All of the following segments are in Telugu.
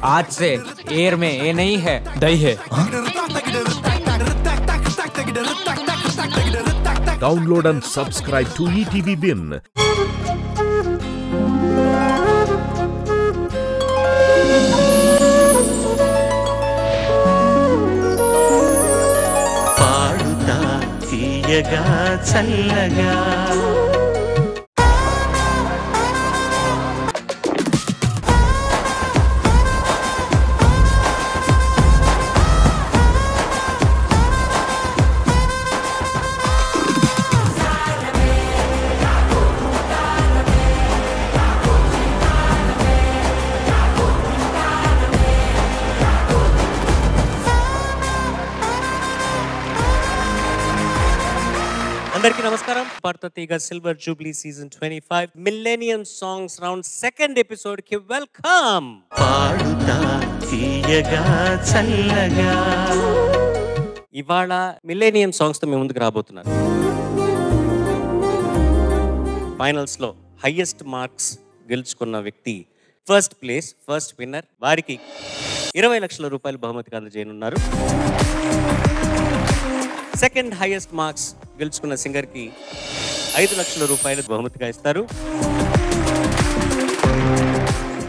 आज से एयर में ये नहीं है, दही है। Download and subscribe to ETV Win. పాడుతా తీయగా చల్లగా అందరికీ నమస్కారం. పాడుతా తీయగా silver Jubilee season 25 millennium songs round second episode కి వెల్కమ్. పాడుతా తీయగా చల్లగా ఇవాళ మిలేనియం సాంగ్స్ తో మేము ముందుకు రాబోతున్నాను. ఫైనల్స్ లో హైయెస్ట్ మార్క్స్ గెలుచుకున్న వ్యక్తి ఫస్ట్ ప్లేస్, ఫస్ట్ విన్నర్, వారికి 20 లక్షల రూపాయలు బహుమతిగా అందజేయనున్నారు. సెకండ్ హైయెస్ట్ మార్క్స్ గెలుచుకున్న సింగర్ కి 5 లక్షల రూపాయలు బహుమతిగా ఇస్తారు.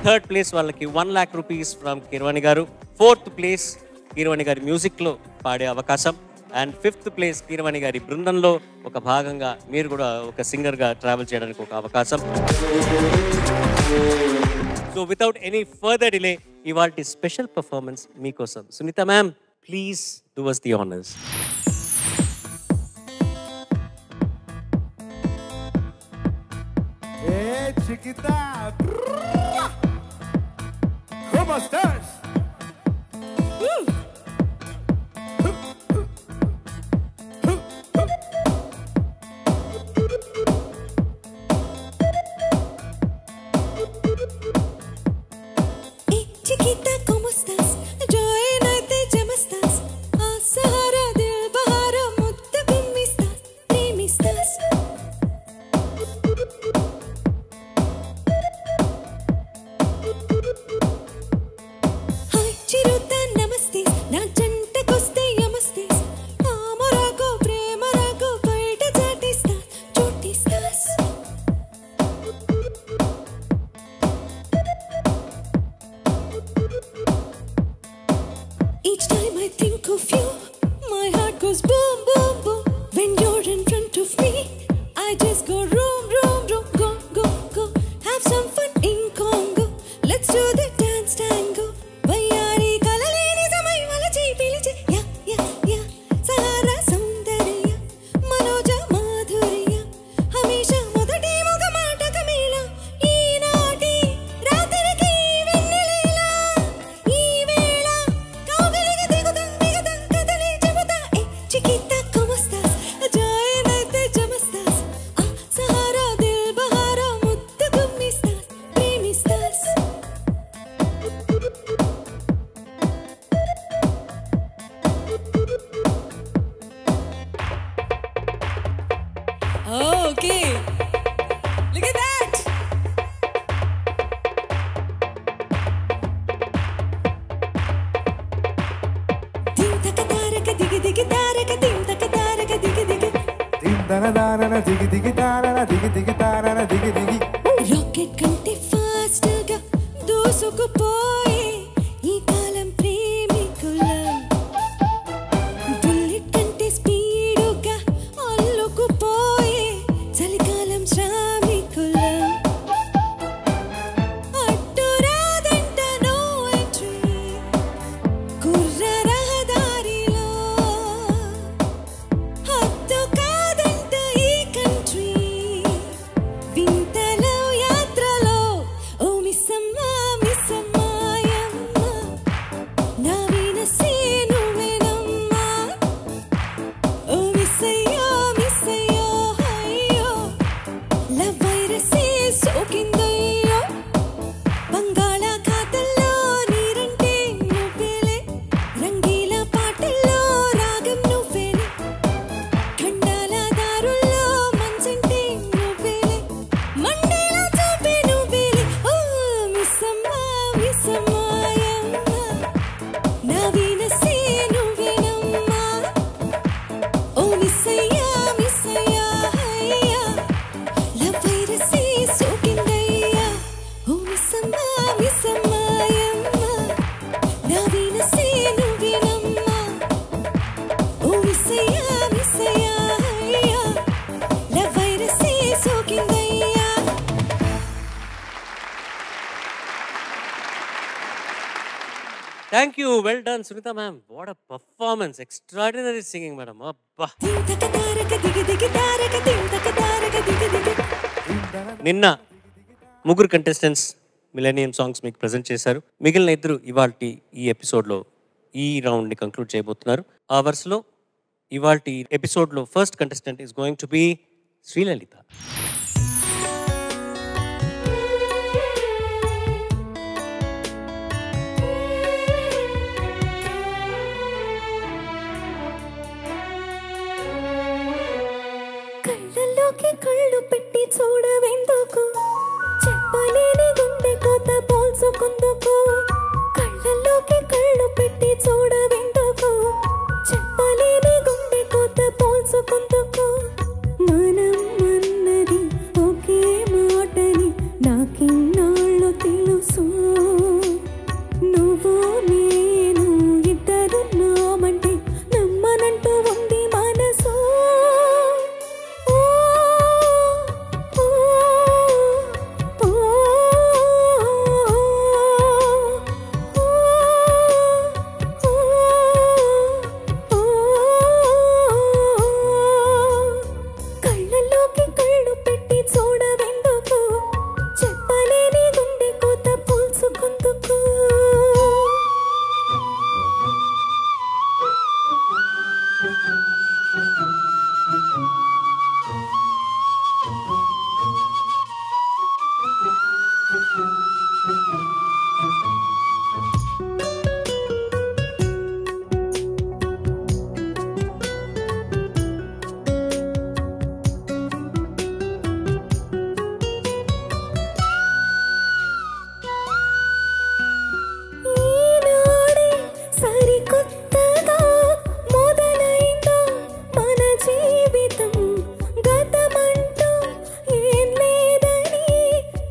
థర్డ్ ప్లేస్ వాళ్ళకి 1 lakh రూపీస్ ఫ్రమ్ కీరవాణి గారు. ఫోర్త్ ప్లేస్ కీరవాణి గారి మ్యూజిక్ లో పాడే అవకాశం. అండ్ ఫిఫ్త్ ప్లేస్ కీరవాణి గారి బృందంలో ఒక భాగంగా మీరు కూడా ఒక సింగర్ గా ట్రావెల్ చేయడానికి ఒక అవకాశం. So without any further delay ఇవాల్టి స్పెషల్ పర్ఫార్మెన్స్ మీకోసం. Sunitha ma'am, please do us the honors. Chiquita, ¿cómo estás? Chiquita, ¿cómo estás? Yo en te llamo estás. A Sahara del Bahara, mutta bimmistas, primistas. Hi, Chiruta, namaste. Na janta koste yamaste. Amarago, premarago, baita jatistas, chotistas. Each time I think of you, my heart goes boom, boom, boom. When you're in front of me, I just go room, room, room. Go, go, go. Have some fun in Congo. Let's do the dance tango. Vayari kalaleni samay malachi pilichi. Yeah, yeah, yeah. Sahara saundarya, manoja madhurya. Hamesha modati muga maata kamela. Ee naati ratiriki vennelila. Ee vela kaugaliki diguta migata kadali chebuta. Chiquita, ¿cómo estás? Joy naite jamastas. Sahara dil bahara mutta gummistas, primistas. Okay. Look at that. Dim taka taraka digi digi taraka dim taka taraka digi digi. Digi digi tarana, digi tarana, digi digi. Rocket కంటే ఫాస్ట్ గా దూసుకుపోయే ఈ కాలం ప్రేమికులం. బుల్లెట్ కంటే స్పీడుగా అల్లుకుపోయే చలికాలం శ్రామికులం. అడ్డు రాదంట నో ఎంట్రీ కుర్ర రహదారిలో. హద్దు కాదంట ఈ కంట్రీ వింతల thank you, well done Sunitha ma'am. What a performance, extraordinary singing madam. అబ్బా. నిన్న ముగ్గురు కంటెస్టెంట్స్ మిలేనియం సాంగ్స్ మీకు ప్రజెంట్ చేశారు. మిగిలిన ఇద్దరు ఇవాల్టి ఈ ఎపిసోడ్లో ఈ రౌండ్ని కంక్లూడ్ చేయబోతున్నారు. ఆ వరుసలో ఇవాల్టి ఎపిసోడ్లో first contestant is going to be Sri Lalitha. కళ్ళల్లోకి కళ్ళు పెట్టి చూడవెందుకు, చెప్పలేని గుండె కోత పోల్చుకుందుకు. కళ్ళల్లోకి కళ్ళు పెట్టి చూడవెందుకు, చెప్పలేని గుండె కోత పోల్చుకుందుకు. మనం అన్నది ఒకే మాటని నాకిన్నాళ్ళు తెలుసు. నువ్వు నేను ఇద్దరున్నామంటే నమ్మనంటూ ఉంది మనసు. కళ్ళల్లోకి కళ్ళు పెట్టి చూడవెందుకు, చెప్పలేని గుండె కోత పోల్చుకుందుకు. ఈనాడే సరికొత్తగా మొదలైందో మన జీవితం. గతమంటూ ఏం లేదని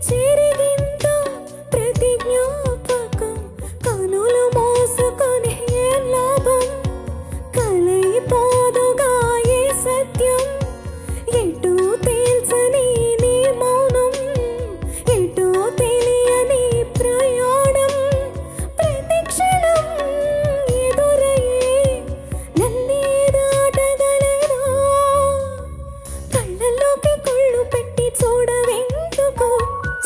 చెరిగిందో ప్రతి జ్ఞాపకం. కనులు మోసుకొని ఏం లాభం, కలైపోదుగా ఏ సత్యం. ఎటూ తేల్చని నీ మౌనం, ఎటూ తెలియని ప్రయాణం. ప్రతి క్షణం ఎదురయ్యే నన్నే దాటగలరా. కళ్ళల్లోకి కళ్ళు పెట్టి చూడవెందుకు,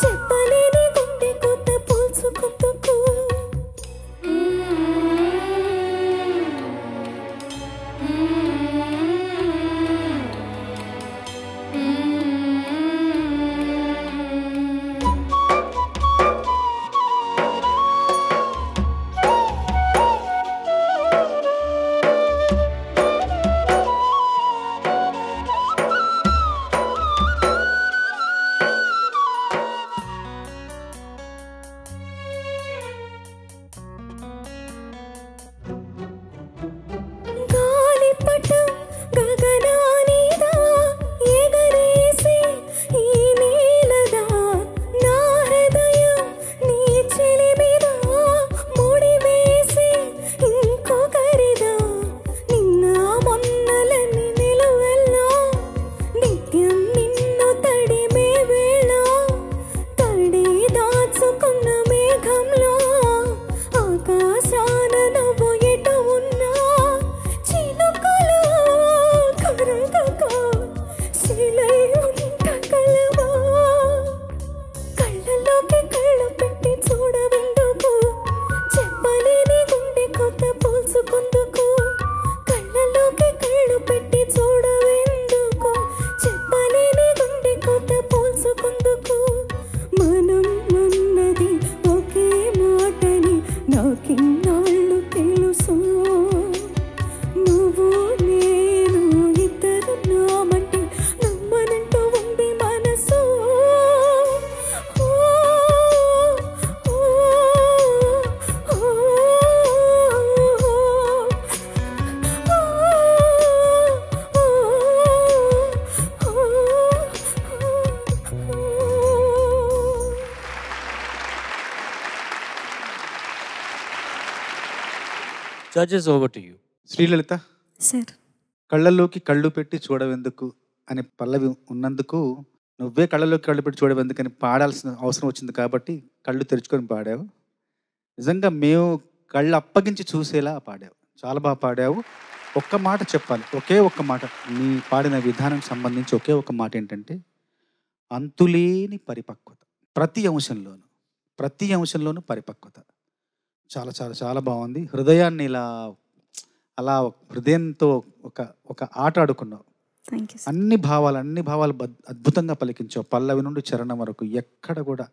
చెప్పలేని గుండె కొత్త పోల్చుకుందుకు. గాలిపటం గగనానిదా ఎగరేసి ఈ నీలదా. నా హృదయం నీ చెలిమిదా ముడివేసి ఇంకొకరిదా. నిన్న మొన్నలని నిలువెల్లా నిత్యం నిన్ను తడిమే వేళ. తడి దాచుకున్న మేఘంలో ఆకాశాన నువ్వు ఎటు ఉన్నా. చినుకులు కరగక శిలై ఉండగలవా. కళ్ళల్లోకి కళ్ళు పెట్టి చూడవెందుకు, చెప్పలేని గుండె కొత్త పోల్చుకుందుకు. కళ్ళల్లోకి కళ్ళు పెట్టి చూడవెందుకు, చెప్పలేని గుండె కొత్త పోల్చుకుందుకు. మనం అన్నది ఒకే మాటని నాకిన్నాళ్ళు తెలుసు. నువ్వు నేను ఇద్దరున్నామంటే నమ్మనంటూ ఉంది మనసు. ఓ, ఓ, ఓ, judges, over to you. Srilalitha, sir కళ్ళల్లోకి కళ్ళు పెట్టి చూడవెందుకు అనే పల్లవి ఉన్నందుకు నువ్వే కళ్ళలోకి కళ్ళు పెట్టి చూడవెందుకని పాడాల్సిన అవసరం వచ్చింది కాబట్టి కళ్ళు తెరుచుకొని పాడావు. నిజంగా మేము కళ్ళు అప్పగించి చూసేలా పాడావు. చాలా బాగా పాడావు. ఒక్క మాట చెప్పాలి, ఒకే ఒక్క మాట. నీ పాడిన విధానం సంబంధించి ఒకే ఒక్క మాట ఏంటంటే అంతులేని పరిపక్వత. ప్రతి అంశంలోనూ పరిపక్వత. చాలా చాలా చాలా బాగుంది. హృదయాన్ని అలా హృదయంతో ఒక ఆట ఆడుకున్నావు. అన్ని భావాలు అద్భుతంగా పలికించావు. పల్లవి నుండి చరణం వరకు ఎక్కడ కూడా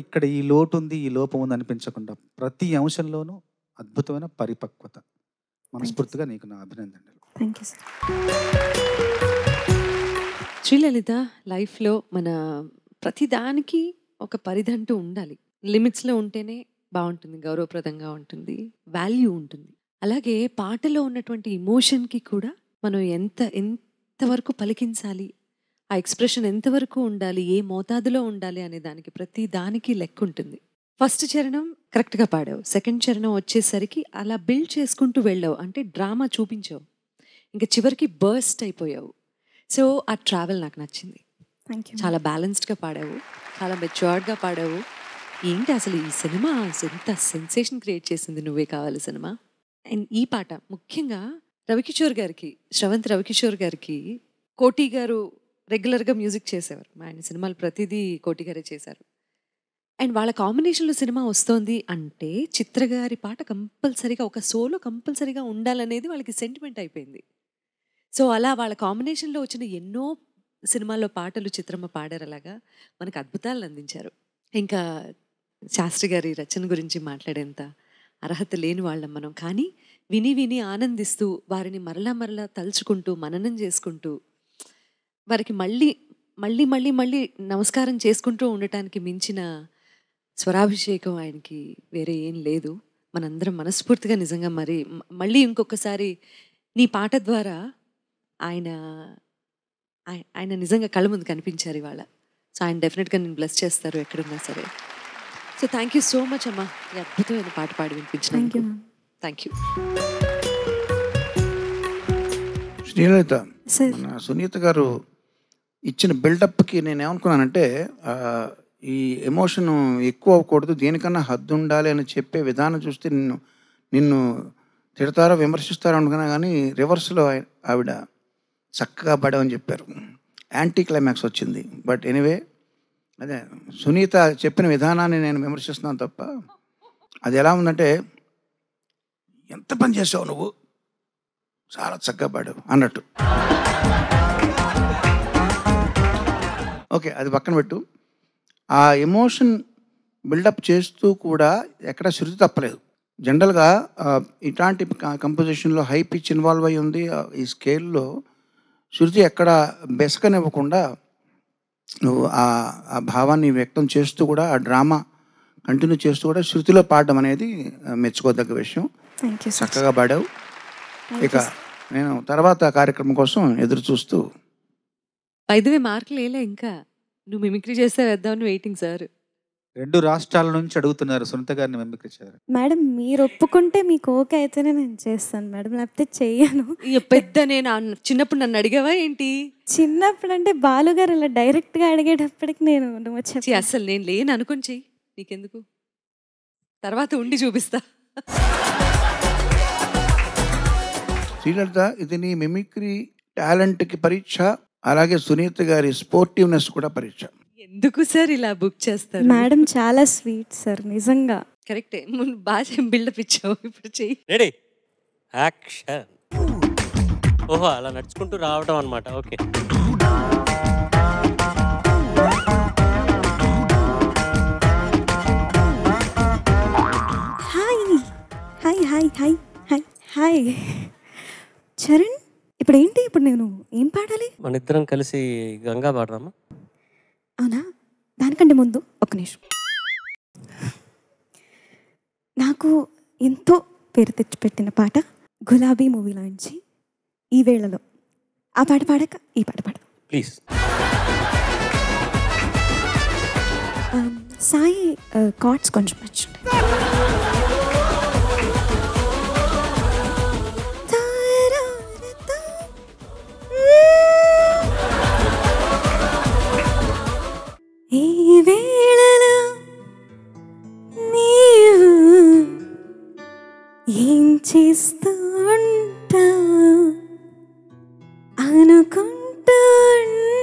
ఇక్కడ ఈ లోటు ఉంది, ఈ లోపం ఉంది అనిపించకుండా ప్రతి అంశంలోనూ అద్భుతమైన పరిపక్వత. మనస్ఫూర్తిగా నీకు నా అభినందనలు. శ్రీలలిత లైఫ్లో మన ప్రతిదానికి ఒక పరిధంటూ ఉండాలి. లిమిట్స్లో ఉంటేనే బాగుంటుంది, గౌరవప్రదంగా ఉంటుంది, వాల్యూ ఉంటుంది. అలాగే పాటలో ఉన్నటువంటి ఇమోషన్కి కూడా మనం ఎంతవరకు పలికించాలి, ఆ ఎక్స్ప్రెషన్ ఎంతవరకు ఉండాలి, ఏ మోతాదులో ఉండాలి అనే దానికి ప్రతి దానికి లెక్క ఉంటుంది. ఫస్ట్ చరణం కరెక్ట్గా పాడావు, సెకండ్ చరణం వచ్చేసరికి అలా బిల్డ్ చేసుకుంటూ వెళ్ళావు, అంటే డ్రామా చూపించావు, ఇంకా చివరికి బర్స్ట్ అయిపోయావు. సో ఆ ట్రావెల్ నాకు నచ్చింది. చాలా బ్యాలెన్స్డ్గా పాడావు, చాలా మెచ్యూర్డ్గా పాడావు. ఏంటి అసలు ఈ సినిమా ఎంత సెన్సేషన్ క్రియేట్ చేసింది నువ్వే కావాలి సినిమా. అండ్ ఈ పాట ముఖ్యంగా రవికిషోర్ గారికి, శ్రవంత్ రవికిషోర్ గారికి కోటి గారు రెగ్యులర్గా మ్యూజిక్ చేసేవారు. ఆయన సినిమాలు ప్రతిదీ కోటి గారే చేశారు. అండ్ వాళ్ళ కాంబినేషన్లో సినిమా వస్తోంది అంటే చిత్ర గారి పాట కంపల్సరీగా, ఒక సోలో కంపల్సరీగా ఉండాలనేది వాళ్ళకి సెంటిమెంట్ అయిపోయింది. సో అలా వాళ్ళ కాంబినేషన్లో వచ్చిన ఎన్నో సినిమాల్లో పాటలు చిత్రమ్మ పాడారు. అలాగా మనకు అద్భుతాలను అందించారు. ఇంకా శాస్త్రి గారి రచన గురించి మాట్లాడేంత అర్హత లేని వాళ్ళం మనం, కానీ విని విని ఆనందిస్తూ వారిని మరలా తలుచుకుంటూ మననం చేసుకుంటూ వారికి మళ్ళీ నమస్కారం చేసుకుంటూ ఉండటానికి మించిన స్వరాభిషేకం ఆయనకి వేరే ఏం లేదు. మనందరం మనస్ఫూర్తిగా నిజంగా మళ్ళీ ఇంకొకసారి నీ పాట ద్వారా ఆయన నిజంగా కళ్ళ ముందు కనిపించారు ఇవాళ. సో ఆయన డెఫినెట్గా నేను బ్లెస్ చేస్తారు ఎక్కడున్నా సరే. So thank you so much అమ్మా, ఈ అద్భుతమైన పాట పాడి వినిపించినందుకు. Thank you. శ్రీలలిత, మన సునీత గారు ఇచ్చిన బిల్డప్కి నేను ఏమనుకున్నానంటే ఈ ఎమోషన్ ఎక్కువ అవ్వకూడదు, దేనికన్నా హద్దు ఉండాలి అని చెప్పే విధానం చూస్తే నిన్ను తిడతారో విమర్శిస్తారో అనుకున్నా, కానీ రివర్స్లో ఆవిడ చక్కగా పడమని చెప్పారు. యాంటీ క్లైమాక్స్ వచ్చింది. బట్ ఎనీవే, అదే సునీత చెప్పిన విధానాన్ని నేను విమర్శిస్తున్నాను తప్ప, అది ఎలా ఉందంటే ఎంత పని చేసావు నువ్వు, చాలా చక్కగా పాడావు అన్నట్టు. ఓకే, అది పక్కన పెట్టు. ఆ ఎమోషన్ బిల్డప్ చేస్తూ కూడా ఎక్కడ శృతి తప్పలేదు. జనరల్గా ఇట్లాంటి కంపోజిషన్లో హై పిచ్ ఇన్వాల్వ్ అయి ఉంది. ఈ స్కేల్లో శృతి ఎక్కడ బెసకనివ్వకుండా నువ్వు ఆ భావాన్ని వ్యక్తం చేస్తూ కూడా ఆ డ్రామా కంటిన్యూ చేస్తూ కూడా శృతిలో పాడడం అనేది మెచ్చుకోదగ్గ విషయం. చక్కగా పాడావు. ఇక నేను తర్వాత కార్యక్రమం కోసం ఎదురు చూస్తూ. పైదవే మార్కులు వేయలే, ఇంకా నువ్వు మిమిక్రీ చేస్తే వేద్దామని వెయిటింగ్ సార్. 2 రాష్ట్రాల నుంచి అడుగుతున్నారు సునీత గారిని మిమిక్రీ చేయాలి. మేడం మీరు ఒప్పుకుంటే మీకు ఓకే అయితేనే నేను చేస్తాను మేడం, లేకపోతే చెయ్యను. పెద్ద నేను చిన్నప్పుడు నన్ను అడిగావా ఏంటి? చిన్నప్పుడు అంటే బాలుగారు అలా డైరెక్ట్గా అడిగేటప్పటికి నేను అసలు నేను లేను అనుకుని చెయ్యి, నీకెందుకు, తర్వాత ఉండి చూపిస్తా. శ్రీలలిత, ఇది నీ మిమిక్రీ టాలెంట్కి పరీక్ష, అలాగే సునీత గారి స్పోర్టివ్నెస్ కూడా పరీక్ష. ఎందుకు సార్ ఇలా బుక్ చేస్తారు? మేడం చాలా స్వీట్ సార్, నిజంగా. కరెక్టే, బాగా బిల్డప్ ఇచ్చావు. ఇప్పుడు చెయ్యి. Ready, action. ఓహో, అలా నడుచుకుంటూ రావడం అనమాట. Okay. Hi hi hi hi hi hi Charan, ఇప్పుడు ఏంటి, ఇప్పుడు నేను ఏం పాడాలి? మన ఇద్దరం కలిసి గంగా పాడదామా? అవునా? దానికంటే ముందు ఒక నిమిషం. నాకు ఎంతో పేరు తెచ్చిపెట్టిన పాట గులాబీ మూవీలో నుంచి ఈ వేళలో, ఆ పాట పాడక ఈ పాట పాడదాం ప్లీజ్. సాయి కార్డ్స్ కొంచెం నచ్చుంది. ఈ వేళలో నీవు చేస్తూ ఉంటా, అనుకుంటూ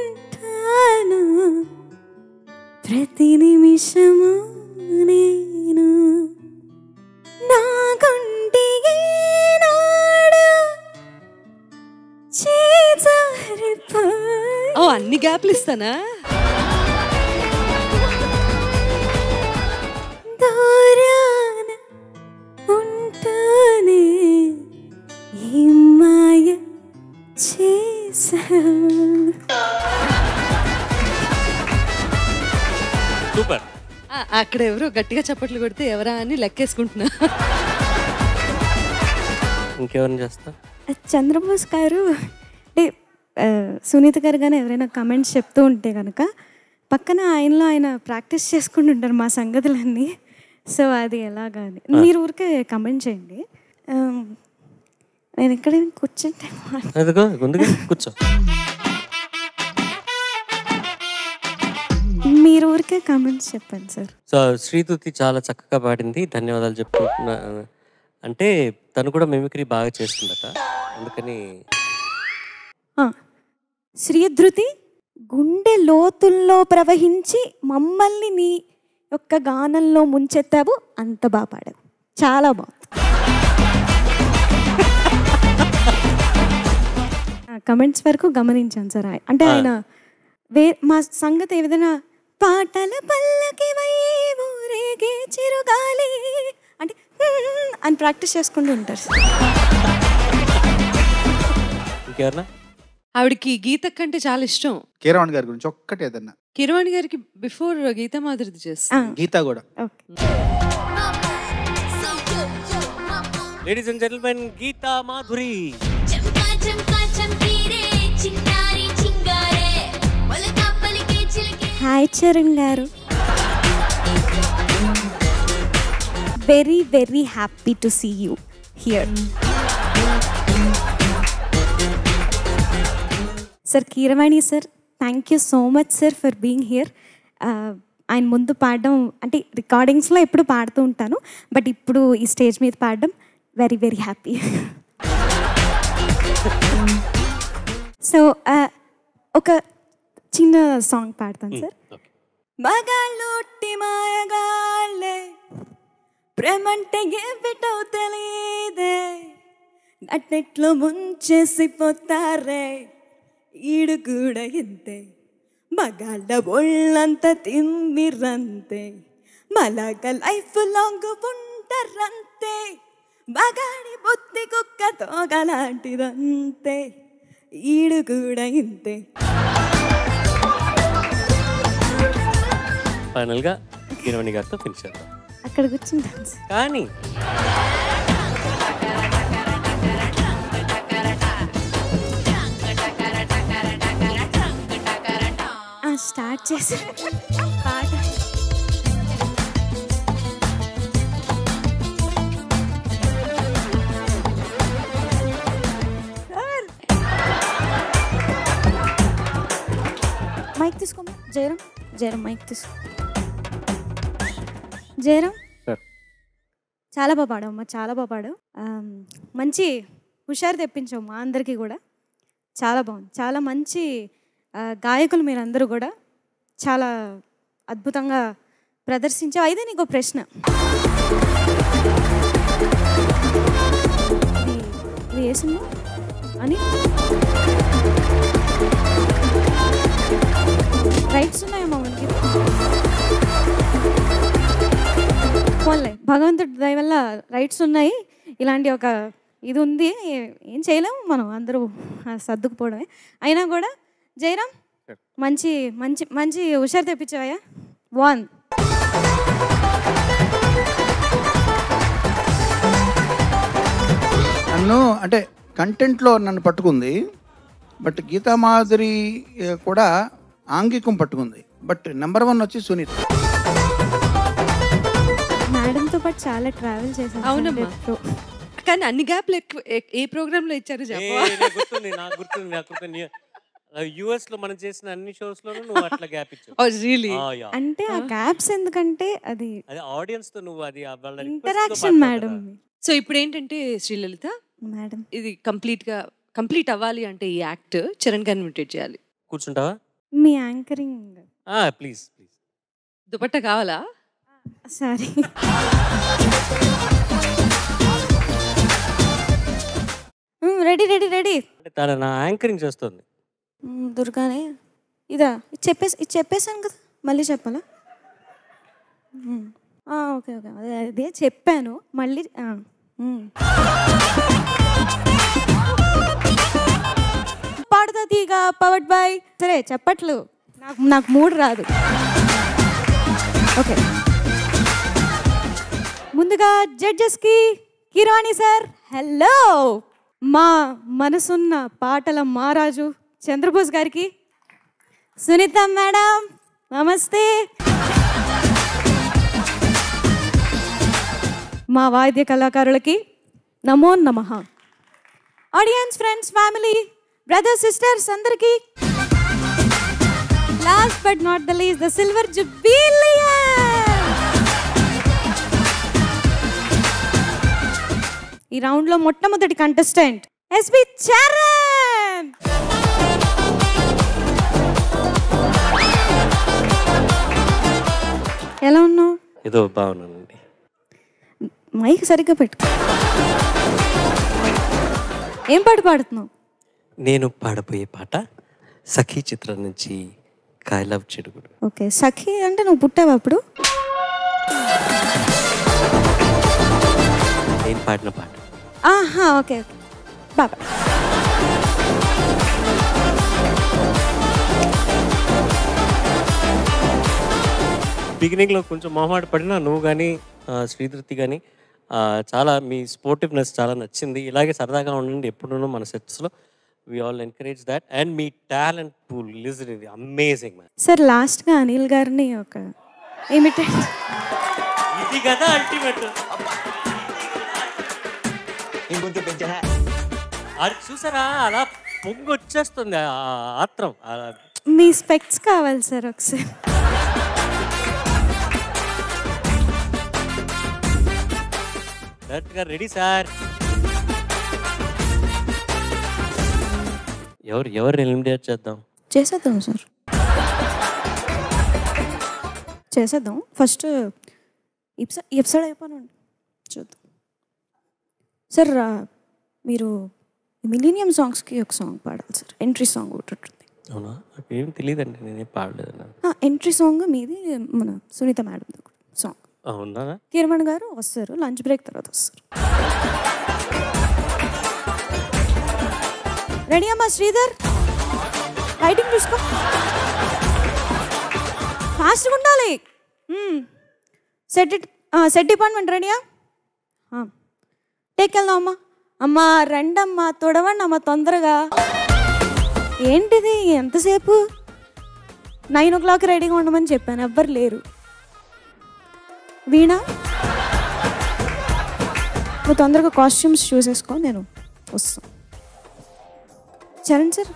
ఉంటాను ప్రతి నిమిషము నేను. నా గుండె ఈనాడు చేజారిపోయి. ఓ అన్ని గ్యాప్లు ఇస్తానా? దూరాన ఉంటానే ఈ మాయ చేసావు. సూపర్. అక్కడ ఎవరో గట్టిగా చప్పట్లు కొడితే ఎవరా అని లెక్కేసుకుంటున్నా. ఇంకెవరిని చేస్తా? చంద్రబోస్ గారు అంటే సునీత గారు కానీ ఎవరైనా కమెంట్స్ చెప్తూ ఉంటే కనుక పక్కన ఆయనలో ఆయన ప్రాక్టీస్ చేసుకుంటూ ఉంటారు మా సంగతులన్నీ. సో అది ఎలాగా అని మీరు ఊరికే కమెంట్ చేయండి. నేను ఎక్కడైనా కూర్చుంటే కూర్చో. మీరు ఊరికే కమెంట్స్ చెప్పండి సార్. సో శ్రీతుతి చాలా చక్కగా పాడింది, ధన్యవాదాలు చెప్పుకుంటున్నా. అంటే తను కూడా మిమిక్రీ బాగా చేస్తుందట, అందుకని. శ్రీధృతి గుండె లోతుల్లో ప్రవహించి మమ్మల్ని నీ యొక్క గానంలో ముంచెత్తావు, అంత బాగా పాడావు, చాలా బాగుంది. కమెంట్స్ వరకు గమనించాను సార్. అంటే ఆయన మా సంగతి ఏదైనా పాటల పల్లకి ఊరేగే చిరుగాలి అంటే అని ప్రాక్టీస్ చేసుకుంటూ ఉంటారు సార్. ఇంకెవరన్నా? ఆవిడకి గీత కంటే చాలా ఇష్టం. కీరవాణి గారి గురించి ఒక్కటి ఏదన్నా. కిరవాణి గారికి బిఫోర్ గీతా మాధురిది చేస్తా. గీత కూడా. Ladies and gentlemen, Gita Madhuri. Hi Charan గారు, very very happy to see you here. Sir Keeravani sir, thank you so much sir for being here. ఆయన ముందు పాడడం అంటే రికార్డింగ్స్లో ఎప్పుడు పాడుతూ ఉంటాను, బట్ ఇప్పుడు ఈ స్టేజ్ మీద పాడడం వెరీ వెరీ హ్యాపీ. సో ఒక చిన్న సాంగ్ పాడతాను సార్. మగాళ్ళొట్టి మాయగాళ్ళే ప్రేమంటే ఏమిటో తెలియదే, నట్టెట్లో ముంచేసిపోతారే ఈడు కూడా ఇంతే, మగాళ్ళ ఒళ్ళంతా తిమ్మిరంతే, మలాగ లైఫ్ లాంగ్ ఉంటారంతే, మగాడి బుద్ధి కుక్క తోగలాంటిదంతే ఈడు కూడా ఇంతే. ఫైనల్ గా కీరవాణి గారితో ఫినిష్ చేద్దాం. అక్కడ కూర్చుంటాను కానీ స్టార్ట్ చేసి పాట. మైక్ తీసుకోమా జయరాం. జయరాం మైక్ తీసుకో. జయరాం చాలా బాగా పాడావు, చాలా బాగా పాడావు. మంచి హుషారు తెప్పించావు మా అందరికీ కూడా, చాలా బాగుంది. చాలా మంచి గాయకులు మీరందరూ కూడా చాలా అద్భుతంగా ప్రదర్శించావు. అయితే నీకు ప్రశ్న, ఇది ఏ సినిమా అని రైట్స్ ఉన్నాయేమో మనకి? పోన్లే, భగవంతుడి దయ వల్ల రైట్స్ ఉన్నాయి. ఇలాంటి ఒక ఇది ఉంది, ఏం చేయలేము మనం, అందరూ సర్దుకుపోవడమే. అయినా కూడా జయరాం మంచి మంచి మంచి హుషారు తెప్పించావయ్యా. 1 నన్ను అంటే కంటెంట్లో నన్ను పట్టుకుంది, బట్ గీతా మాధురి కూడా ఆంగికం పట్టుకుంది. బట్ నెంబర్ 1 వచ్చి సునీత. మేడంతో పాటు చాలా ట్రావెల్ చేశాను. అవునమ్మా, కానీ అన్ని గ్యాప్లు ఎక్కువ ఏ ప్రోగ్రామ్ లో ఇచ్చారు గుర్తుంది. యుఎస్ లో మనం చేసిన అన్ని షోస్ లోనూ నువ్వు అట్లా గ్యాప్ ఇచ్చావు. అంటే ఆ గ్యాప్స్ ఎందుకంటే అది ఆడియన్స్ తో నువ్వు అది ఇంటరాక్షన్ మేడం. సో ఇప్పుడు ఏంటంటే శ్రీలలిత మేడం ఇది కంప్లీట్ అవ్వాలి అంటే ఈ యాక్ట్ చరణ్ గారిని ఇమిటేట్ చేయాలి. కూర్చుంటావా? మీ యాంకరింగ్ ప్లీజ్ ప్లీజ్. దుపట్టా కావాలా? సారీ. Ready ready ready. అంటే తన నా యాంకరింగ్ చేస్తుంది. దుర్గానే ఇది చెప్పేసాను కదా, మళ్ళీ చెప్పాలా? ఓకే ఓకే, అదే చెప్పాను మళ్ళీ. పాడుతా తీగ పవర్డ్ బై. సరే చెప్పట్లు, నాకు మూడు రాదు. ఓకే, ముందుగా జడ్జెస్కి కిరాణి సార్ హలో, మా మనసున్న పాటల మహారాజు చంద్రబోస్ గారికి, సునీత మేడం నమస్తే, మా వాయిద్య కళాకారులకి నమో నమః, audience friends family brothers sisters అందరికీ, last but not the least the silver jubilee. ఈ రౌండ్ లో మొట్టమొదటి కంటెస్టెంట్ ఎస్పి చరణ్. ఎలా ఉన్నావు? ఏదో బాగున్నానండి. మైక్ సరిగ్గా పెట్టు. ఏం పాట పాడుతున్నావు? నేను పాడబోయే పాట సఖీ చిత్రం నుంచి కైలవ్ చెడుగుడు. ఓకే, సఖీ అంటే నువ్వు పుట్టావు అప్పుడు? నేను పాడిన పాట. ఆహా, ఓకే ఓకే బాబా. బిగినింగ్లో కొంచెం మొహమాట పడినా నువ్వు కానీ శ్రీధృతి కానీ చాలా మీ స్పోర్టివ్నెస్ చాలా నచ్చింది. ఇలాగే సరదాగా ఉండండి ఎప్పుడూ మన సెట్స్లో. We all encourage that. And మీ టాలెంట్ పూల్ లిజన్ ఇది అమేజింగ్ మ్యాన్. సార్ లాస్ట్గా అనిల్ గారిని ఒక ఇమిటేట్. ఇది కదా అల్టిమేట్. అది చూసారా అలా పొంగి వచ్చేస్తుంది ఆత్రం. మీ స్పెక్ట్స్ కావాలి సార్ ఒకసారి. డైరెక్ట్గా రెడీ సార్. ఎవరు ఎలిమినేట్ చేద్దాం? చేసేద్దాం సార్, చేసేద్దాం. ఫస్ట్ ఎపిసోడ్ అయిపోయినండి చూద్దాం. సార్ మీరు మిలీనియం సాంగ్స్కి ఒక సాంగ్ పాడాలి సార్. ఎంట్రీ సాంగ్ ఒకటి ఉంటుంది. అవునా? నాకు ఏం తెలియదండి, నేనేం పాడలేదు. ఎంట్రీ సాంగ్ మీది మన సునీత మేడం దగ్గర సాంగ్. అవునా? కిరణ్ గారు వస్తారు, లంచ్ బ్రేక్ తర్వాత వస్తారు. రెడీ అమ్మా శ్రీధర్? లైటింగ్ చూసుకో, ఫాస్ట్గా ఉండాలి. సెట్ డిపార్ట్మెంట్ రెడీయా? టేక్ వెళ్దాం అమ్మా. అమ్మా రండమ్మా, తొడవండి అమ్మా తొందరగా. ఏంటిది ఎంతసేపు? 9 o'clock రెడీగా ఉండమని చెప్పాను, ఎవ్వరు లేరు. వీణా నువ్వు తొందరగా కాస్ట్యూమ్స్ చూసేసుకో, నేను వస్తాను. చరణ్ సార్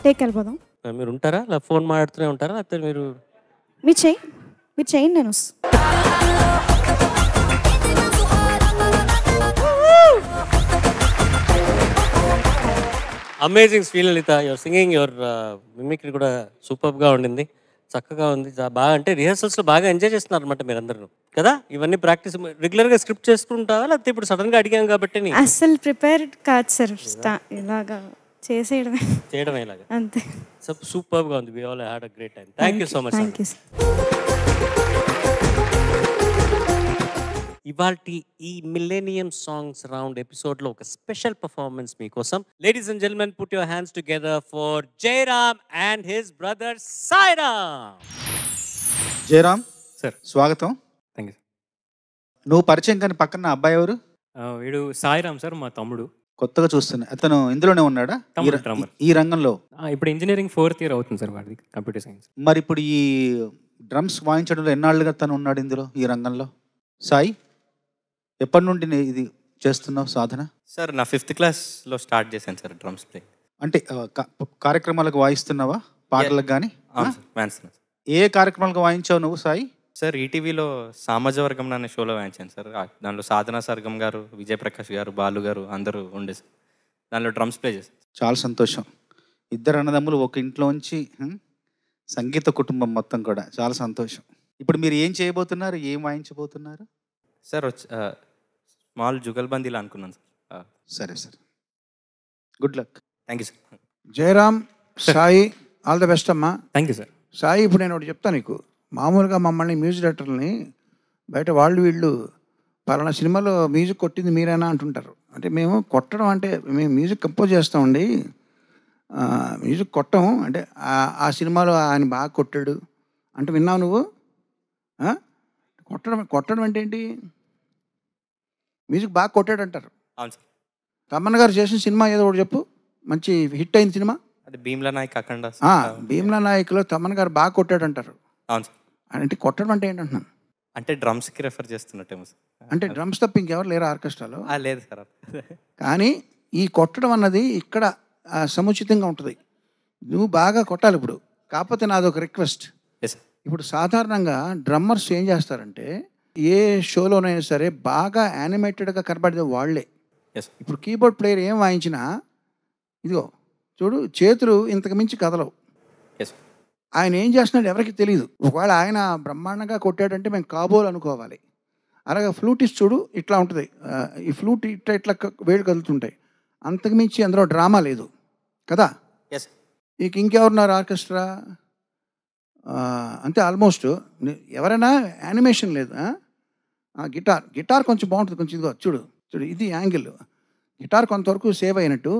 టేక్ వెళ్ళిపోదాం. మీరు ఉంటారా? లేదా ఫోన్ మాట్లాడుతూనే ఉంటారా? లేకపోతే మీరు చేయండి, నేను వస్తాను. Amazing Sri Lalitha, your singing, your mimicry కూడా సూపర్గా ఉండింది, చక్కగా ఉంది. బాగా అంటే రిహర్సల్స్లో బాగా ఎంజాయ్ చేస్తున్నారు అనమాట మీరందరూ కదా. ఇవన్నీ ప్రాక్టీస్ రెగ్యులర్గా స్క్రిప్ట్ చేసుకుంటావా, లేకపోతే ఇప్పుడు సడన్గా అడిగాం కాబట్టి? అసలు ప్రిపేర్డ్ కాదు సార్, ఇలాగా చేయడమే ఇలాగా అంతే. సూపర్గా ఉంది. We all had a great time. Thank you so much. Thank you sir. ఇవాల్టి ఈ మిలేనియం సాంగ్స్ రౌండ్ ఎపిసోడ్ లో ఒక స్పెషల్ పర్ఫార్మెన్స్ మీకోసం. Ladies and gentlemen, put your hands together for Jayaram and his brother Sairam. Jayaram sir, స్వాగతం. Thank you. నువ్వు పరిచయం కానీ పక్కన అబ్బాయి ఎవరు? వీడు సాయిరామ్ సార్, మా తమ్ముడు. కొత్తగా చూస్తున్నా. అతను ఇందులోనే ఉన్నాడా ఈ రంగంలో? ఇప్పుడు ఇంజనీరింగ్ 4th year అవుతుంది సార్ వాడిది, కంప్యూటర్ సైన్స్. మరి ఇప్పుడు ఈ డ్రమ్స్ వాయించడంలో ఎన్నాళ్ళుగా తను ఉన్నాడు ఇందులో, ఈ రంగంలో? సాయి, ఎప్పటి నుండి ఇది చేస్తున్నావు సాధన? సార్ నా 5th classలో స్టార్ట్ చేశాను సార్ డ్రమ్స్ ప్లే. అంటే కార్యక్రమాలకు వాయిస్తున్నావా? పాటలకు కానీ? ఏ కార్యక్రమాలకు వాయించావు నువ్వు సాయి? సార్ ఈటీవీలో సామాజవర్గం అనే షోలో వాయించాను సార్. దాంట్లో సాధనా సర్గం గారు, విజయప్రకాష్ గారు, బాలు గారు అందరూ ఉండే సార్. దాంట్లో డ్రమ్స్ ప్లే చేశాను. చాలా సంతోషం. ఇద్దరు అన్నదమ్ములు ఒక ఇంట్లోంచి సంగీత కుటుంబం మొత్తం కూడా చాలా సంతోషం. ఇప్పుడు మీరు ఏం చేయబోతున్నారు, ఏం వాయించబోతున్నారు? సార్ స్మాల్ జుగల్బందీలా అనుకున్నాను సార్. సరే sir, good luck. Thank you sir. Jayaram, Sai, all the best అమ్మా. Thank you sir. సాయి, ఇప్పుడు నేను ఒకటి చెప్తాను నీకు. మామూలుగా మమ్మల్ని మ్యూజిక్ డైరెక్టర్ని బయట వాళ్ళు వీళ్ళు పలానా సినిమాలో మ్యూజిక్ కొట్టింది మీరేనా అంటుంటారు. అంటే మేము కొట్టడం అంటే మేము మ్యూజిక్ కంపోజ్ చేస్తామండి, మ్యూజిక్ కొట్టం. అంటే ఆ సినిమాలో ఆయన బాగా కొట్టాడు అంటే విన్నావు నువ్వు? కొట్టడం అంటే ఏంటి? మ్యూజిక్ బాగా కొట్టాడు అంటారు. అవును సార్. తమన్ గారు చేసిన సినిమా ఏదో ఒకటి చెప్పు, మంచి హిట్ అయిన సినిమా. అది భీమ్లా నాయక్ అఖండ. భీమ్లా నాయక్లో తమన్ గారు బాగా కొట్టాడు అంటారు. అవును సార్. అంటే కొట్టడం అంటే ఏంటంటున్నాను? అంటే డ్రమ్స్కి రెఫర్ చేస్తున్నట్టేమో సార్. అంటే డ్రమ్స్ తప్ప ఇంకెవరు లేరు ఆర్కెస్ట్రాలో? లేదు సార్. కానీ ఈ కొట్టడం అన్నది ఇక్కడ సముచితంగా ఉంటుంది. నువ్వు బాగా కొట్టాలి ఇప్పుడు. కాకపోతే నాదొక రిక్వెస్ట్. ఇప్పుడు సాధారణంగా డ్రమ్మర్స్ ఏం చేస్తారంటే ఏ షోలోనైనా సరే బాగా యానిమేటెడ్గా కనబడేది వాళ్ళే. ఇప్పుడు కీబోర్డ్ ప్లేయర్ ఏం వాయించినా ఇదిగో చూడు, చేతులు ఇంతకు మించి కదలవు. ఆయన ఏం చేస్తున్నాడు ఎవరికి తెలియదు. ఒకవేళ ఆయన బ్రహ్మాండంగా కొట్టాడంటే మేము కాబోలు అనుకోవాలి. అలాగే ఫ్లూటిస్ట్ చూడు ఇట్లా ఉంటుంది, ఈ ఫ్లూట్ ఇట్లా ఇట్లా వేళ్ళు కదులుతుంటాయి. అంతకుమించి అందులో డ్రామా లేదు కదా. ఇంకెవరున్నారు ఆర్కెస్ట్రా? అంతే ఆల్మోస్ట్. ఎవరైనా యానిమేషన్ లేదు. గిటార్ కొంచెం బాగుంటుంది, కొంచెం ఇదిగో చూడు చూడు, ఇది యాంగిల్. గిటార్ కొంతవరకు సేవ్ అయినట్టు.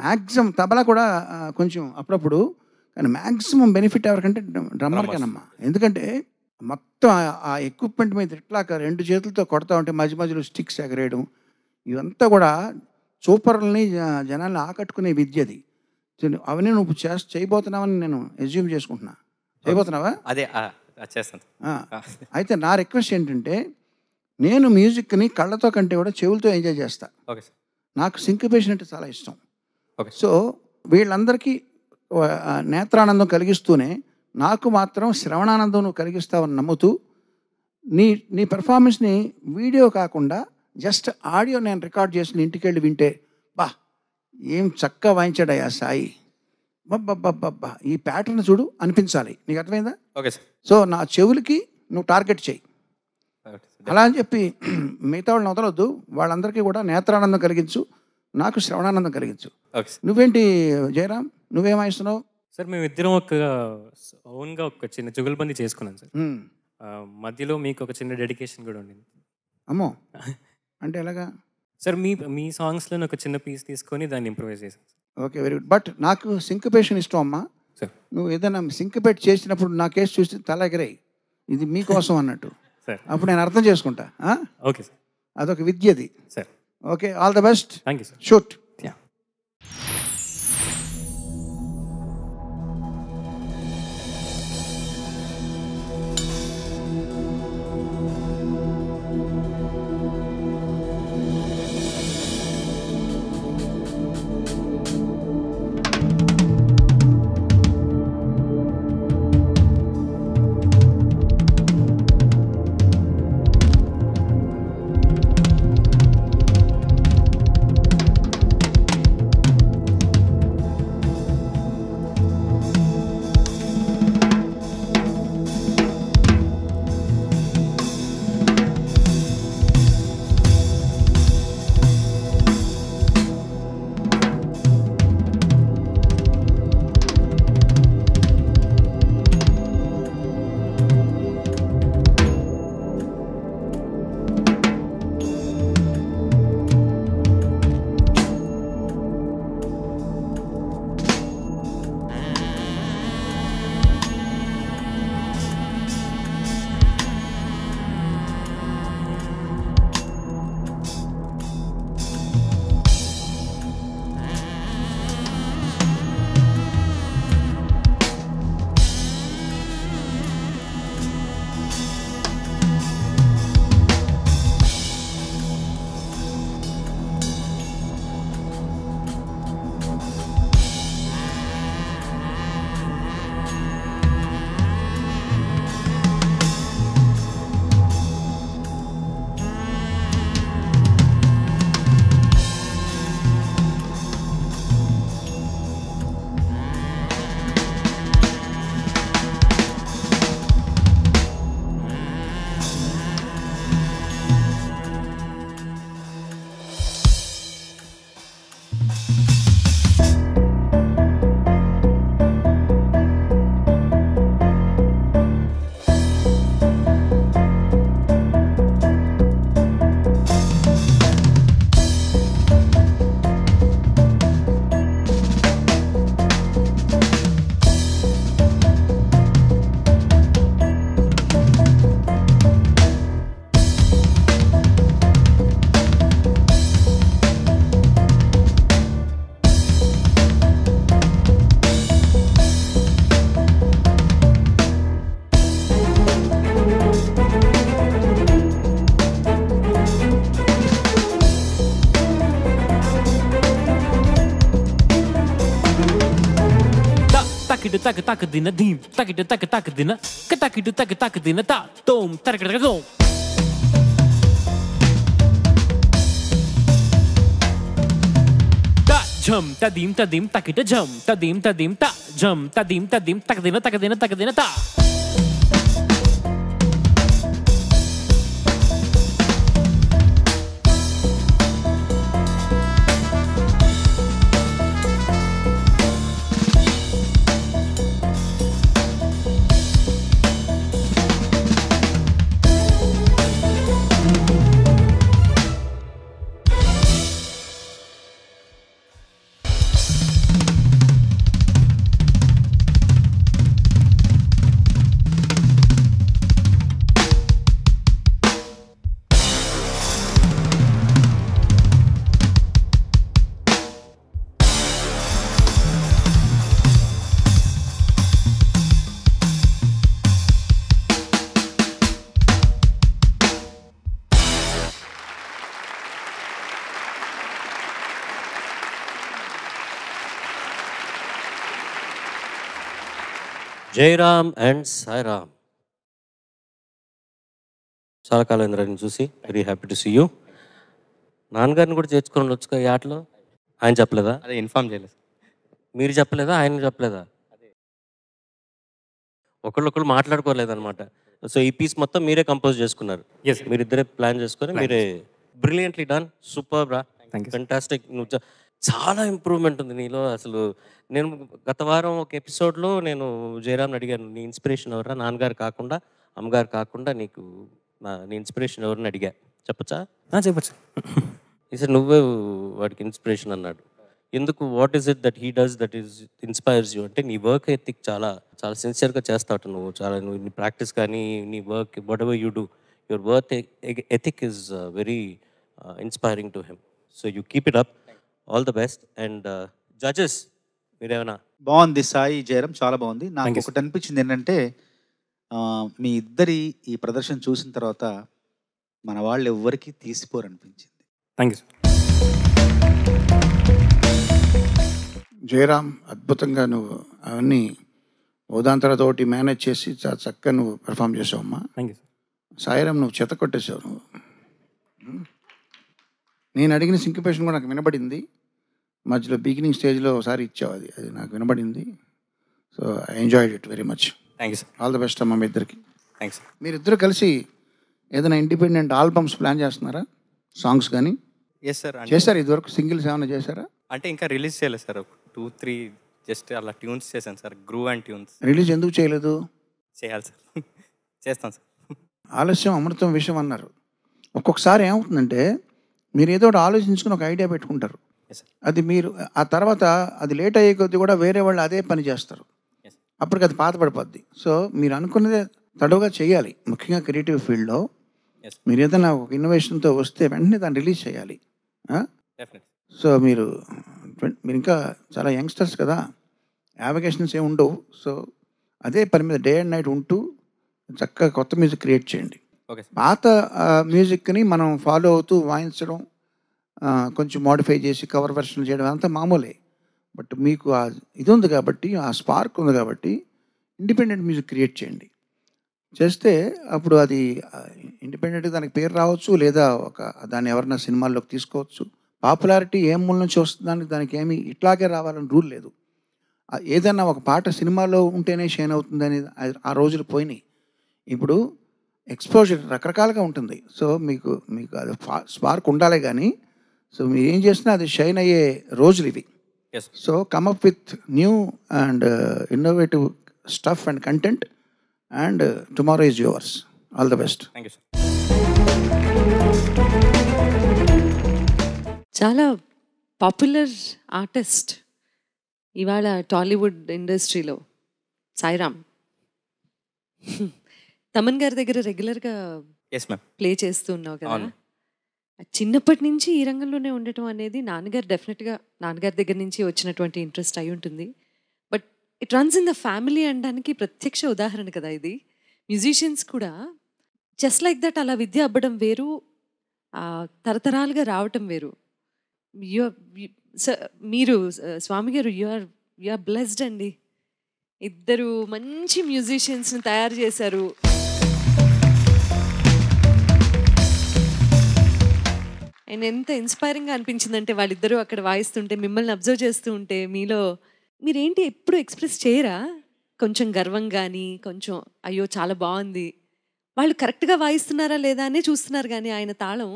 మ్యాక్సిమం తబలా కూడా కొంచెం అప్పుడప్పుడు, కానీ మ్యాక్సిమం బెనిఫిట్ ఎవరికంటే డ్రమ్మర్కేనమ్మా. ఎందుకంటే మొత్తం ఆ ఎక్విప్మెంట్ మీద ఇట్లాక రెండు చేతులతో కొడతా ఉంటే మధ్య మధ్యలో స్టిక్స్ ఎగరేయడం, ఇవంతా కూడా సూపర్లని జనాల్ని ఆకట్టుకునే విద్యది. అవన్నీ నువ్వు చేయబోతున్నావని నేను ఎజ్యూమ్ చేసుకుంటున్నా. చేయబోతున్నావా? అదే చేస్తాను. అయితే నా రిక్వెస్ట్ ఏంటంటే, నేను మ్యూజిక్ని కళ్ళతో కంటే కూడా చెవులతో ఎంజాయ్ చేస్తా. Okay sir. నాకు సింకపేషన్ అంటే చాలా ఇష్టం. ఓకే. సో వీళ్ళందరికీ నేత్రానందం కలిగిస్తూనే నాకు మాత్రం శ్రవణానందం నువ్వు కలిగిస్తావని నమ్ముతూ నీ పెర్ఫార్మెన్స్ని వీడియో కాకుండా జస్ట్ ఆడియో నేను రికార్డ్ చేసిన ఇంటికి వెళ్ళి వింటే, బా ఏం చక్కగా వాయించాడయ్యా సాయి, బబ్బబ్బబ్బబ్బా ఈ ప్యాటర్న్ చూడు అనిపించాలి. నీకు అర్థమైందా? Okay sir. సో నా చెవులకి నువ్వు టార్గెట్ చేయి. అలా అని చెప్పి మిగతా వాళ్ళని వదలొద్దు. వాళ్ళందరికీ కూడా నేత్రానందం కలిగించు, నాకు శ్రవణానందం కలిగించు. నువ్వేంటి జయరామ్, నువ్వేం వాయిస్తున్నావు? సార్ మేమిద్దరం ఓన్గా ఒక చిన్న జుగల్బందీ చేసుకున్నాం సార్. మధ్యలో మీకు ఒక చిన్న డెడికేషన్ కూడా ఉండింది. అమ్మో, అంటే ఎలాగా సార్? మీ సాంగ్స్లో ఒక చిన్న పీస్ తీసుకొని దాన్ని ఇంప్రూవైజ్ చేశాను. Okay, very good. బట్ నాకు సింకపేషన్ ఇష్టం అమ్మా. నువ్వు ఏదైనా సింకపేట్ చేసినప్పుడు నా కేసు చూసి తల ఎగరేయి, ఇది మీకోసం అన్నట్టు. అప్పుడు నేను అర్థం చేసుకుంటా. ఓకే సార్, అదొక విద్యది sir. Okay, all the best. Thank you sir. Shoot. takidu tak tak dina dim takidu tak dina katakidu tak dina ta tom tarakadom ta jam tadim takida jam tadim ta jam tadim tak dina ta Jayaram and Sairam, చాలా కాలం నేను చూసి very happy to see you. నాన్నగారిని కూడా చేర్చుకొని వచ్చుకో ఈ ఆటలో. ఆయన చెప్పలేదా? అదే ఇన్ఫార్మ్ చేయలేదు. మీరు చెప్పలేదా? ఆయన చెప్పలేదా? ఒకళ్ళు మాట్లాడుకోలేదన్నమాట. సో ఈ పీస్ మొత్తం మీరే కంపోజ్ చేసుకున్నారు. మీరిద్దరే ప్లాన్ చేసుకొని మీరే. బ్రిలియంట్లీ డన్, సూపర్ రా, ఫెంటాస్టిక్. నువ్వు చాలా ఇంప్రూవ్మెంట్ ఉంది నీలో. అసలు నేను గత వారం ఒక ఎపిసోడ్లో నేను జయరామ్ని అడిగాను, నీ ఇన్స్పిరేషన్ ఎవరా, నాన్నగారు కాకుండా అమ్మగారు కాకుండా నీకు నీ ఇన్స్పిరేషన్ ఎవరిని అడిగా. చెప్పచ్చా? చెప్పచ్చు. ఈసారి నువ్వే వాడికి ఇన్స్పిరేషన్ అన్నాడు. ఎందుకు? What is it that he does that is inspires you అంటే నీ వర్క్ ఎథిక్ చాలా చాలా సిన్సియర్గా చేస్తావు నువ్వు. చాలా నువ్వు నీ ప్రాక్టీస్ కానీ నీ work what ever you do, your work ethic is very inspiring to him. So you keep it up. All the best. And judges మీరేమైనా? బాగుంది సాయి జయరామ్, చాలా బాగుంది. నాకు ఒకటి అనిపించింది ఏంటంటే మీ ఇద్దరి ఈ ప్రదర్శన చూసిన తర్వాత మన వాళ్ళు ఎవ్వరికి తీసిపోరు అనిపించింది. Thank you sir. జయరామ్, అద్భుతంగా నువ్వు అవన్నీ ఓదాంతరతోటి మేనేజ్ చేసి చాలా చక్కగా నువ్వు పెర్ఫామ్ చేసావమ్మా. Thank you sir. సాయిరామ్, నువ్వు చెత్త కొట్టేసావు నువ్వు. నేను అడిగిన సింకిపేషన్ కూడా నాకు వినబడింది. మధ్యలో బిగినింగ్ స్టేజ్లో ఒకసారి ఇచ్చావు, అది నాకు వినబడింది. So I enjoyed it very much. Thank you sir. All the best అమ్మా మీ ఇద్దరికి. థ్యాంక్స్. మీరిద్దరు కలిసి ఏదైనా ఇండిపెండెంట్ ఆల్బమ్స్ ప్లాన్ చేస్తున్నారా? సాంగ్స్ కానీ ఎస్ సార్. చేశారు ఇదివరకు? సింగిల్స్ ఏమైనా చేశారా? అంటే ఇంకా రిలీజ్ చేయలేదు సార్. 2-3 జస్ట్ అలా ట్యూన్స్ చేశాను sir, groove and tunes. Release ఎందుకు చేయలేదు? చేయాలి సార్. చేస్తాను సార్. ఆలస్యం అమృతం విషయం అన్నారు. ఒక్కొక్కసారి ఏమవుతుందంటే మీరు ఏదో ఒకటి ఆలోచించుకుని ఒక ఐడియా పెట్టుకుంటారు, అది మీరు ఆ తర్వాత అది లేట్ అయ్యే కొద్దీ కూడా వేరే వాళ్ళు అదే పని చేస్తారు, అప్పటికి అది పాత పడిపోద్ది. సో మీరు అనుకున్నదే తడవుగా చేయాలి. ముఖ్యంగా క్రియేటివ్ ఫీల్డ్లో మీరు ఏదైనా ఒక ఇన్నోవేషన్తో వస్తే వెంటనే దాన్ని రిలీజ్ చేయాలి. సో మీరు ఇంకా చాలా యంగ్స్టర్స్ కదా, యావిగేషన్స్ ఏమి ఉండవు. సో అదే పని మీద డే అండ్ నైట్ ఉంటూ చక్కగా కొత్త మ్యూజిక్ క్రియేట్ చేయండి. పాత మ్యూజిక్ని మనం ఫాలో అవుతూ వాయించడం, కొంచెం మోడిఫై చేసి కవర్ వెర్షన్లు చేయడం అంతా మామూలే. బట్ మీకు ఇది ఉంది కాబట్టి, ఆ స్పార్క్ ఉంది కాబట్టి ఇండిపెండెంట్ మ్యూజిక్ క్రియేట్ చేయండి. చేస్తే అప్పుడు అది ఇండిపెండెంట్గా దానికి పేరు రావచ్చు, లేదా దాన్ని ఎవరైనా సినిమాల్లోకి తీసుకోవచ్చు. పాపులారిటీ ఏ మూల నుంచి వస్తుందని దానికి ఏమి ఇట్లాగే రావాలని రూల్ లేదు. ఏదన్నా ఒక పాట సినిమాలో ఉంటేనే షైన్ అవుతుందని ఆ రోజులు పోయినాయి. ఇప్పుడు ఎక్స్పోజర్ రకరకాలుగా ఉంటుంది. సో మీకు అది స్పార్క్ ఉండాలి కానీ, సో మీరు ఏం చేసినా అది షైన్ అయ్యే రోజులు ఇవి. So come up with new and innovative stuff and content, and tomorrow is yours. All the best. Thank you sir. చాలా పాపులర్ ఆర్టిస్ట్ ఇవాళ టాలీవుడ్ ఇండస్ట్రీలో సాయిరామ్. తమన్ గారి దగ్గర రెగ్యులర్గా ప్లే చేస్తూ ఉన్నావు కదా. చిన్నప్పటి నుంచి ఈ రంగంలోనే ఉండటం అనేది నాన్నగారి దగ్గర నుంచి వచ్చినటువంటి ఇంట్రెస్ట్ అయి ఉంటుంది. But it runs in the family అనడానికి ప్రత్యక్ష ఉదాహరణ కదా ఇది. మ్యూజిషియన్స్ కూడా జస్ట్ లైక్ దట్ అలా విద్య అవ్వడం వేరు, తరతరాలుగా రావటం వేరు. మీరు స్వామి గారు యు ఆర్ బ్లెస్డ్ అండి. ఇద్దరు మంచి మ్యూజిషియన్స్ని తయారు చేశారు. అండ్ ఎంత ఇన్స్పైరింగ్గా అనిపించిందంటే వాళ్ళిద్దరూ అక్కడ వాయిస్తుంటే, మిమ్మల్ని అబ్జర్వ్ చేస్తూ ఉంటే మీలో మీరేంటి ఎప్పుడు ఎక్స్ప్రెస్ చేయరా? కొంచెం గర్వం కానీ, కొంచెం అయ్యో చాలా బాగుంది, వాళ్ళు కరెక్ట్గా వాయిస్తున్నారా లేదా అనే చూస్తున్నారు. కానీ ఆయన తాళం,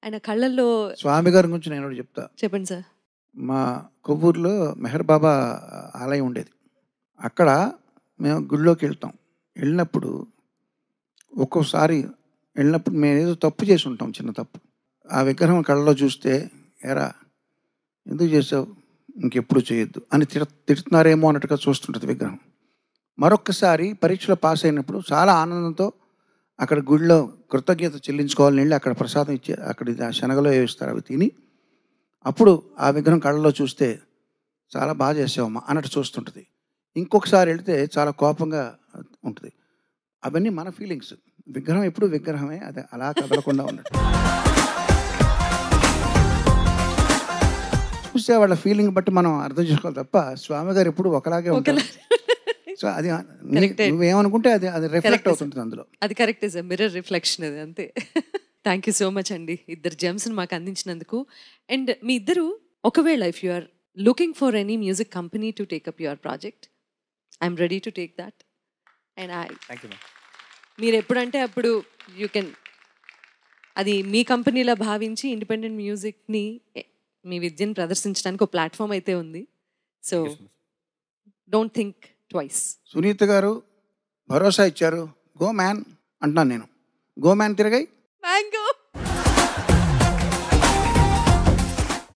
ఆయన కళ్ళల్లో. స్వామి గారి గురించి నేను చెప్తా. చెప్పండి సార్. మా కొవ్వూరులో మెహర్ బాబా ఆలయం ఉండేది. అక్కడ మేము గుళ్ళోకి వెళ్తాం. వెళ్ళినప్పుడు ఒక్కోసారి మేము ఏదో తప్పు చేసి ఉంటాం, చిన్న తప్పు. ఆ విగ్రహం కళ్ళలో చూస్తే, ఎరా ఎందుకు చేసావు, ఇంకెప్పుడు చేయొద్దు అని తిడుతున్నారేమో అన్నట్టుగా చూస్తుంటుంది విగ్రహం. మరొక్కసారి పరీక్షలో పాస్ అయినప్పుడు చాలా ఆనందంతో అక్కడ గుడిలో కృతజ్ఞత చెల్లించుకోవాలని వెళ్ళి అక్కడ ప్రసాదం ఇచ్చి అక్కడ శనగలో వేస్తారు, అవి తిని అప్పుడు ఆ విగ్రహం కళ్ళలో చూస్తే చాలా బాగా చేసావమ్మా అన్నట్టు చూస్తుంటుంది. ఇంకొకసారి వెళితే చాలా కోపంగా ఉంటుంది. అవన్నీ మన ఫీలింగ్స్. విగ్రహం ఎప్పుడు విగ్రహమే, అది అలా కదలకుండా ఉన్నట్టు చూస్తే వాళ్ళ ఫీలింగ్ బట్టి మనం అర్థం చేసుకోవాలి తప్ప స్వామి గారు ఎప్పుడు ఒకలాగే ఉంటారు. సో అది నువ్వేమనుకుంటే అది రిఫ్లెక్ట్ అవుతుంటుంది అందులో. అది కరెక్ట్ సార్, మిర్రర్ రిఫ్లెక్షన్ అది, అంతే. థ్యాంక్ యూ సో మచ్ అండి, ఇద్దరు జెమ్స్ని మాకు అందించినందుకు. అండ్ మీ ఇద్దరు ఒకవేళ if you are looking for any music company to take up your project, I'm ready to take that. And మీరు ఎప్పుడంటే అప్పుడు యూ కెన్, అది మీ కంపెనీలో భావించి ఇండిపెండెంట్ మ్యూజిక్ని, మీ విద్యను ప్రదర్శించడానికి ఒక ప్లాట్ఫామ్ అయితే ఉంది. So don't think twice. Sunitha garu భరోసా ఇచ్చారు, గో మ్యాన్ అంటున్నాను నేను. గో మ్యాన్ తిరగాయి.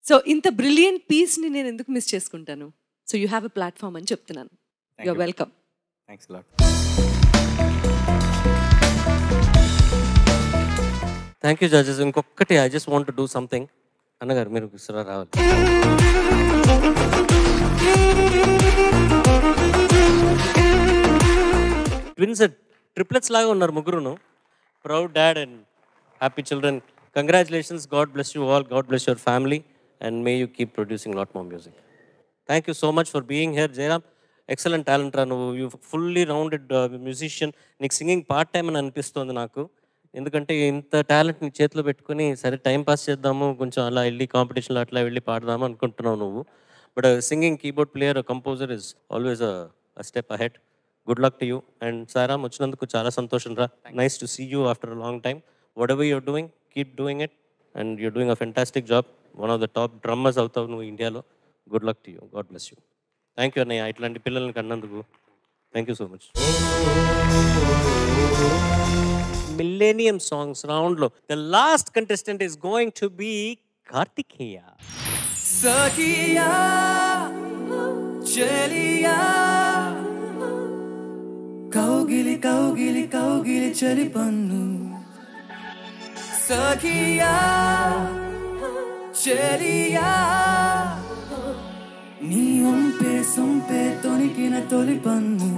సో ఇంత బ్రిలియంట్ పీస్ని నేను ఎందుకు మిస్ చేసుకుంటాను? So you have a platform అని చెప్తున్నాను. You're welcome. Thanks lot. Thank you judges. ఇంకొకటి, I just want to do something. అన్నగారు మీరు రావాలి. ట్విన్స్, ట్రిప్లెట్స్ లాగా ఉన్నారు ముగ్గురును. Proud dad and happy children. Congratulations. God bless you all. God bless your family and may you keep producing lot more music. Thank you so much for being here. Jayaram, excellent talent రా నువ్వు. You fully rounded musician. నీకు సింగింగ్ పార్ట్ టైం అని అనిపిస్తుంది నాకు. ఎందుకంటే ఇంత టాలెంట్ నీ చేతిలో పెట్టుకుని సరే టైం పాస్ చేద్దాము, కొంచెం అలా వెళ్ళి కాంపిటీషన్లో అట్లా వెళ్ళి పాడదాము అనుకుంటున్నావు నువ్వు. But singing, keyboard player, composer is always a step ahead. Good luck to you. And Saram, వచ్చినందుకు చాలా సంతోషం రా. Nice to see you after a long time. Whatever you're doing, keep doing it. And you're doing a fantastic job. One of the top drummers అవుతావు నువ్వు ఇండియాలో. Good luck to you. God bless you. Thank you అన్నయ్య, ఇట్లాంటి పిల్లల్ని కన్నందుకు. Thank you so much. Millennium Songs round lo, the last contestant is going to be Kartikeya. Sakhiya chaliya kaugili kaugili kaugili chali pannu. Sakhiya chaliya nee umpe sumpe tonikina toli pannu.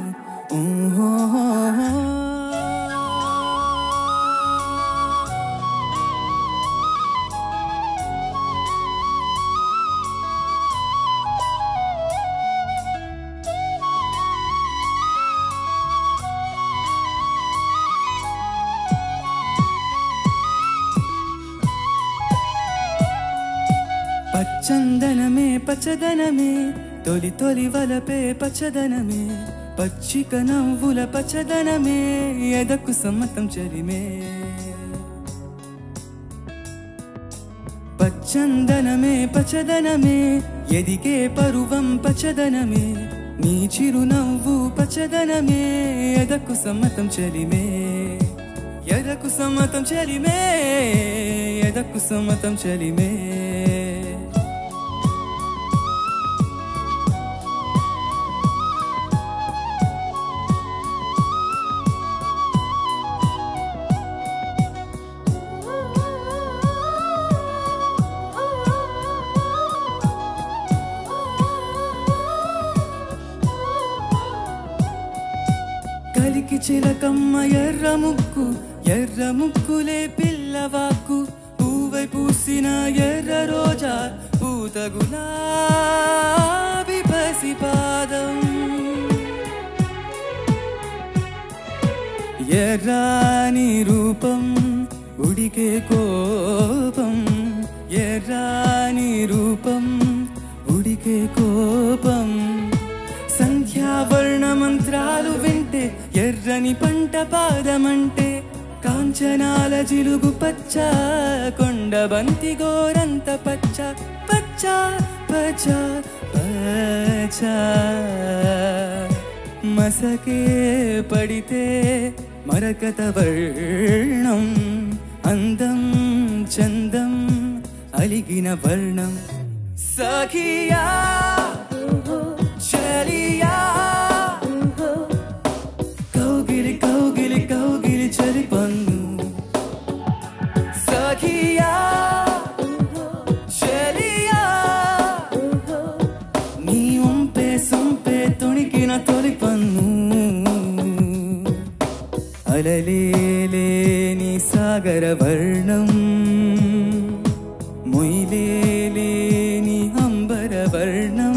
పచ్చందనమే పచ్చదనమే తొలి తొలి వలపే పచ్చదనమే పచ్చిక నవ్వుల పచ్చదనమే ఎదకు సమ్మతం చరిమే. పచ్చందనమే పచ్చదనమే ఎదిగే పరువం పచ్చదనమే నీ చిరునవ్వు పచ్చదనమే ఎదకు సమ్మతం చరిమే. ఎదకు సమ్మతం చరిమే. ఎదకు సమ్మతం చరిమే. కలికి చిలకమ్మ ఎర్ర ముక్కు ఎర్ర ముక్కులే పిల్లవాకు పూవై పూసిన ఎర్ర రోజా పూత గులాబీ పసి పాదం ఎర్రాని రూపం ఉడికే కోపం ఎర్రాని రూపం ఉడికే కోపం సంధ్యావర్ణ మంత్రాలు వింటే ఎర్రని పంట పాదమంటే కాంచనాల జిలుగు పచ్చ కొండబంతి గోరంత పచ్చ పచ్చ పచ్చ పచ్చ మసకే పడితే మరకత వర్ణం అందం చందం అలిగిన వర్ణం సఖియా చలియా కౌగిలి కౌగిలి కౌగిలి చలిపన్ను సఖియా చలియా నీ ఒంపే సొంపే తొణికిన తొలిపన్ను అలలేని సాగర వర్ణం మొయిలేని అంబర వర్ణం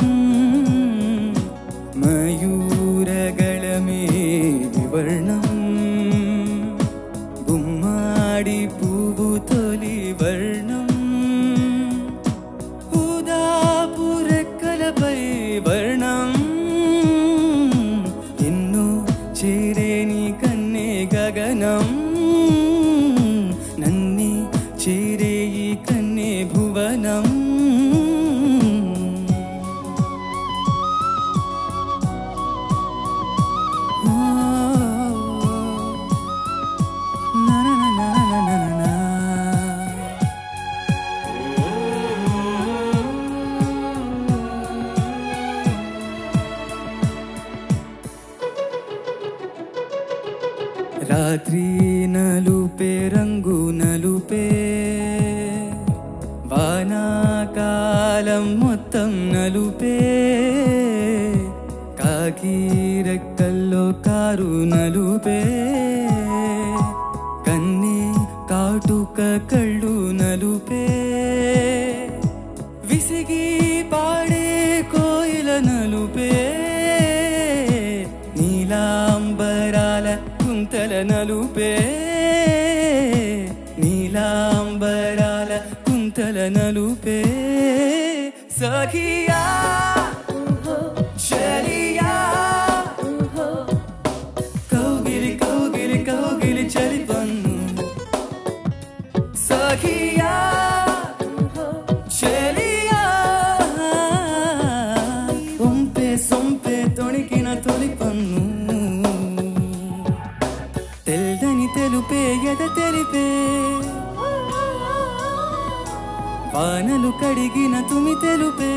మయూరగళమే వివర్ణం గుమ్మాడి పువ్వు తొలి వర్ణం ఉదాపు రెక్కలపై వర్ణం ఎన్నో చేరేని కన్నే గగనం నన్నే చేరే ఈ కన్నే భువనం రాత్రి నలుపే రంగు నలుపే వానాకాలం మొత్తం నలుపే కాకి రెక్కల్లో కారు నలుపే కన్నే కాటుక కళ్ళు నలుపే విసిగి పాడే కోయిల నలుపే నీలాంబరాల కుంతల నలుపే నీలాంబరాల కుంతల నలుపే సఖియా చలియా కౌగిలి కౌగిలి కౌగిలి చలిపన్ను సఖియా చలియా ఒంపే సొంపే తొణికిన తొలిపన్ను తెల్లని తెలుపే ఎద తెలిపే వానలు కడిగిన తుమి తెలుపే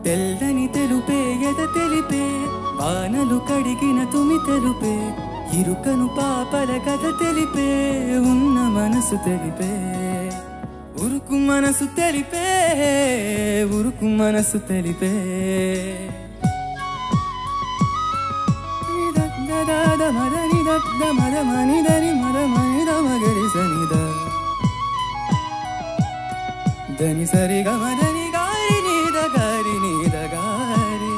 తెల్లని తెలుపే ఎద తెలిపే వానలు కడిగిన తుమి తెలుపే ఇరుకను పాపల కథ తెలిపే ఉన్న మనసు తెలిపే ఉరుకు మనసు తెలిపే ఉరుకు మనసు తెలిపే మదని దద్ద మద మని దని మద మని ద మగరి సని ద దని సరి గ మదని గారి ని ద గారి ని ద గారి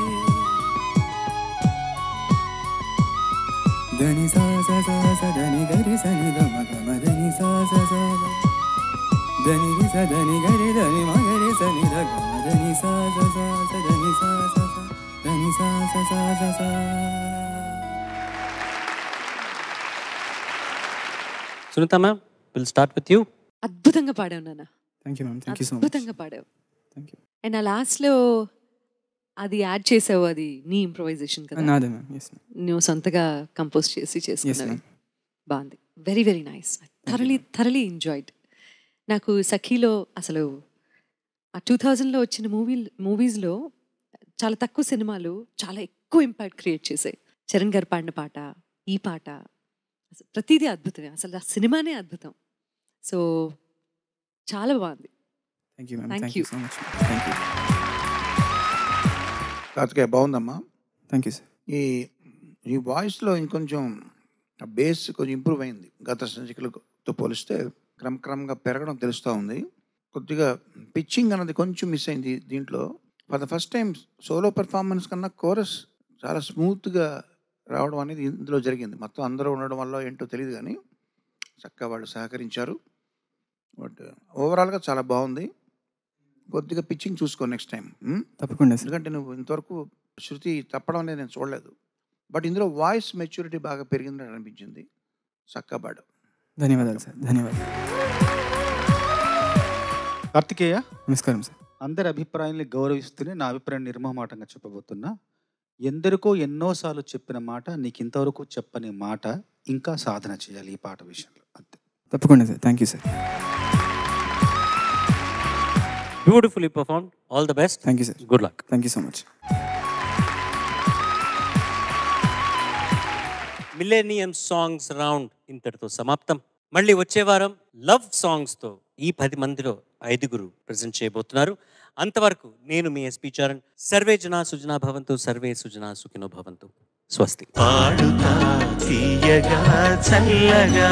దని సా సా సా సా దని గరి సని ద మగ మదని సా సా సా దని రి సా దని గరి దని మగరి సని ద గ మదని సా సా సా సా దని సా సా సా దని సా సా సా సా సా. Sunitha ma'am will start with you. అద్భుతంగా పాడావు నాన్న. Thank you ma'am. Thank you so much. అద్భుతంగా పాడావు. Thank you. అండ్ ఆ లాస్ట్లో అది యాడ్ చేసావు, అది నీ ఇంప్రొవైజేషన్ కదా? నాదే మ్యామ్. Yes ma'am. నువ్వు సొంతగా కంపోజ్ చేసి చేసుకున్నావు. బాగుంది. Very very nice. Thoroughly enjoyed. నాకు సఖీలో అసలు ఆ 2000లో వచ్చిన మూవీస్లో చాలా తక్కువ సినిమాలు చాలా ఎక్కువ ఇంపాక్ట్ క్రియేట్ చేశాయి. చరణ్ గారు పాడిన పాట, ఈ పాట, ప్రతిదీ అద్భుతమే. అసలు ఆ సినిమానే అద్భుతం. సో చాలా బాగుంది. Thank you ma'am. Thank thank you you. So much. Thank you. Karthikeya బాగుందమ్మా. Thank you sir. ఈ వాయిస్లో ఇంకొంచెం ఆ బేస్ కొంచెం ఇంప్రూవ్ అయింది. గత సంచికలతో పోలిస్తే క్రమక్రమంగా పెరగడం తెలుస్తూ ఉంది. కొద్దిగా పిచ్చింగ్ అన్నది కొంచెం మిస్ అయింది దీంట్లో. For the first time solo performance కన్నా కోరస్ చాలా స్మూత్గా రావడం అనేది ఇందులో జరిగింది. మొత్తం అందరూ ఉండడం వల్ల ఏంటో తెలియదు కానీ చక్కగా వాళ్ళు సహకరించారు. బట్ ఓవరాల్గా చాలా బాగుంది. కొద్దిగా పిచ్చింగ్ చూసుకో నెక్స్ట్ టైం. తప్పకుండా. ఎందుకంటే నువ్వు ఇంతవరకు శృతి తప్పడం అనేది నేను చూడలేదు. బట్ ఇందులో వాయిస్ మెచ్యూరిటీ బాగా పెరిగిందని అనిపించింది. చక్కగా పాడు. ధన్యవాదాలు సార్. ధన్యవాదాలు. కార్తికేయ, నమస్కారం సార్. అందరి అభిప్రాయాన్ని గౌరవిస్తూనే నా అభిప్రాయం నిర్మమాటంగా చెప్పబోతున్నా. ఎందరికో ఎన్నోసార్లు చెప్పిన మాట, నీకు ఇంతవరకు చెప్పని మాట, ఇంకా సాధన చేయాలి ఈ పాట విషయంలో. అంతే. తప్పకుండా sir. Thank you sir. Beautifully performed. All the best. Thank you sir. Good luck. Thank you so much. Millennium songs round ఇంతటితో సమాప్తం. మళ్ళీ వచ్చే వారం లవ్ సాంగ్స్తో ఈ 10 మందిలో 5 ప్రజెంట్ చేయబోతున్నారు. అంతవరకు నేను మీ ఎస్పీ చరణ్. సర్వే జనా సుజనా భవంతు, సర్వే సుజనా సుఖినో భవంతు. స్వస్తి. పాడుతా తీయగా చల్లగా